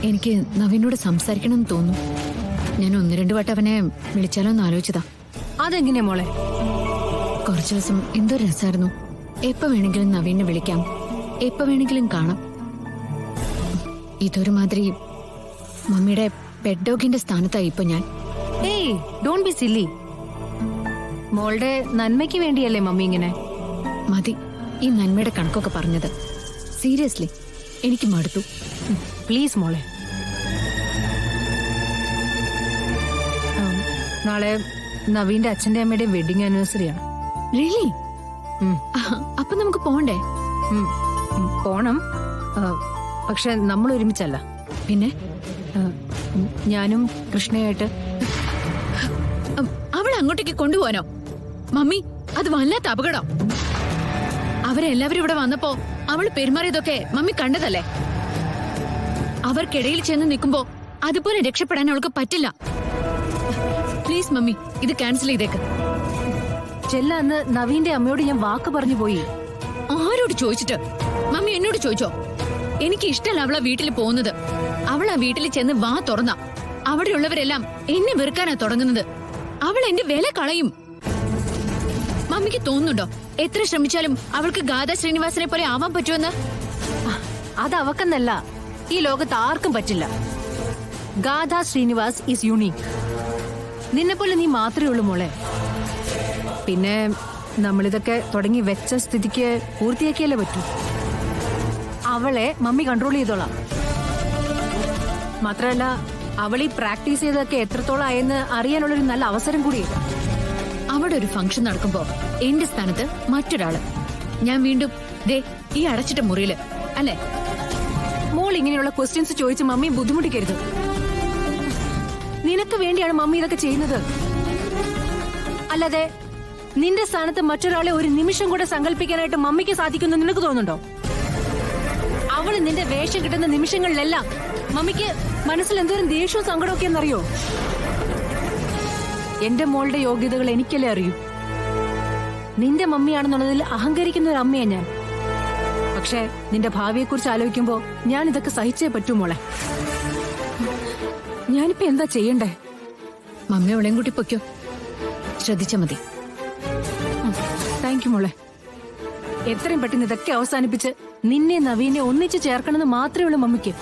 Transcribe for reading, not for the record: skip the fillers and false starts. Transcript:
എനിക്ക് നവീനോട് സംസാരിക്കണമെന്ന് തോന്നുന്നു. ഞാൻ ഒന്ന് രണ്ട് വട്ടം അവനെ വിളിച്ചാലോ എന്ന് ആലോചിച്ചതാ. അതെങ്ങനെയാ മോളെ? കുറച്ചു ദിവസം എന്തോ രസമായിരുന്നു. എപ്പോ വേണമെങ്കിലും നവീനെ വിളിക്കാം, എപ്പോ വേണമെങ്കിലും കാണാം. ഇതൊരുമാതിരി മമ്മിയുടെ പെറ്റ് ഡോഗിന്റെ സ്ഥാനത്തായി ഇപ്പൊ ഞാൻ. ഏയ് ഡോണ്ട് ബി സില്ലി. മോളുടെ നന്മയ്ക്ക് വേണ്ടിയല്ലേ മമ്മി ഇങ്ങനെ? മതി ഈ നന്മയുടെ കണക്കൊക്കെ പറഞ്ഞത്. സീരിയസ്ലി എനിക്ക് മടുത്തു. പ്ലീസ് മോളെ. നാളെ നവീന്റെ അച്ഛന്റെ അമ്മയുടെ വെഡിങ് ആനിവേഴ്സറിയാണ്. റിയലി? അപ്പൊ നമുക്ക് പോണ്ടേ? പോണം, പക്ഷെ നമ്മൾ ഒരുമിച്ചല്ല. പിന്നെ ഞാനും കൃഷ്ണയായിട്ട്. അവളെ അങ്ങോട്ടേക്ക് കൊണ്ടുപോകാനോ? മമ്മി, അത് വല്ലാത്ത അപകടം. അവരെല്ലാവരും ഇവിടെ വന്നപ്പോ അവള് പെരുമാറിയതൊക്കെ മമ്മി കണ്ടതല്ലേ? അവർക്കിടയിൽ ചെന്ന് നിൽക്കുമ്പോ അതുപോലെ രക്ഷപ്പെടാൻ അവൾക്ക് പറ്റില്ല. പ്ലീസ് മമ്മി, ഇത് ക്യാൻസൽ ചെയ്തേക്ക്. ചെല്ല, അന്ന് നവീന്റെ അമ്മയോട് ഞാൻ വാക്ക് പറഞ്ഞു പോയി. ആരോട് ചോദിച്ചിട്ട്? മമ്മി എന്നോട് ചോദിച്ചോ? എനിക്ക് ഇഷ്ടമല്ല അവളാ വീട്ടിൽ പോകുന്നത്. അവൾ ആ വീട്ടിൽ ചെന്ന് വാ തുറന്ന അവിടെയുള്ളവരെല്ലാം എന്നെ വെറുക്കാനാ തുടങ്ങുന്നത്. അവൾ എന്റെ വില കളയും. മമ്മിക്ക് തോന്നുന്നുണ്ടോ എത്ര ശ്രമിച്ചാലും അവൾക്ക് ഗാഥാ ശ്രീനിവാസനെ പോലെ ആവാൻ പറ്റുമെന്ന്? അത് അവക്കെന്നല്ല, ഈ ലോകത്ത് ആർക്കും പറ്റില്ല. ഗാഥാ ശ്രീനിവാസ് ഈസ് യുണീക്. നിന്നെപ്പോലെ നീ മാത്രമേ ഉള്ളൂ മോളെ. പിന്നെ നമ്മളിതൊക്കെ തുടങ്ങി വെച്ച സ്ഥിതിക്ക് പൂർത്തിയാക്കിയല്ലേ പറ്റൂ. അവളെ മമ്മി കൺട്രോൾ ചെയ്തോളാം. മാത്രമല്ല, അവൾ ഈ പ്രാക്ടീസ് ചെയ്തൊക്കെ എത്രത്തോളം ആയെന്ന് അറിയാനുള്ളൊരു നല്ല അവസരം കൂടിയില്ല. അവിടെ ഒരു ഫംഗ്ഷൻ നടക്കുമ്പോ എന്റെ സ്ഥാനത്ത് മറ്റൊരാള്. ഞാൻ വീണ്ടും ദേ ഈ അടച്ചിട്ട മുറിയില് അല്ലേ? മോൾ ഇങ്ങനെയുള്ള ക്വസ്റ്റ്യൻസ് ചോദിച്ച് മമ്മി ബുദ്ധിമുട്ടിക്കരുത്. നിനക്ക് വേണ്ടിയാണ് മമ്മി ഇതൊക്കെ ചെയ്യുന്നത്. അല്ലാതെ നിന്റെ സ്ഥാനത്ത് മറ്റൊരാളെ ഒരു നിമിഷം കൂടെ സങ്കല്പിക്കാനായിട്ട് മമ്മിക്ക് സാധിക്കുമെന്ന് നിനക്ക് തോന്നുന്നുണ്ടോ? അവള് നിന്റെ വേഷം കിട്ടുന്ന നിമിഷങ്ങളിലെല്ലാം മമ്മിക്ക് മനസ്സിൽ എന്തോരം ദേഷ്യവും സങ്കടമൊക്കെ എന്നറിയോ? എന്റെ മോളുടെ യോഗ്യതകൾ എനിക്കല്ലേ അറിയൂ. നിന്റെ മമ്മിയാണെന്നുള്ളതിൽ അഹങ്കരിക്കുന്ന ഒരു അമ്മയാ ഞാൻ. പക്ഷെ നിന്റെ ഭാവിയെക്കുറിച്ച് ആലോചിക്കുമ്പോ ഞാൻ ഇതൊക്കെ സഹിച്ചേ പറ്റൂ മോളെ. ഞാനിപ്പോ എന്താ ചെയ്യണ്ടേ? മമ്മി അവളെയും കൂട്ടി പൊയ്ക്കോ, ശ്രദ്ധിച്ച മതി. താങ്ക് യു മോളെ. എത്രയും പെട്ടെന്ന് ഇതൊക്കെ അവസാനിപ്പിച്ച് നിന്നെ നവീനെ ഒന്നിച്ച് ചേർക്കണമെന്ന് മാത്രമേ ഉള്ളൂ മമ്മിക്ക്.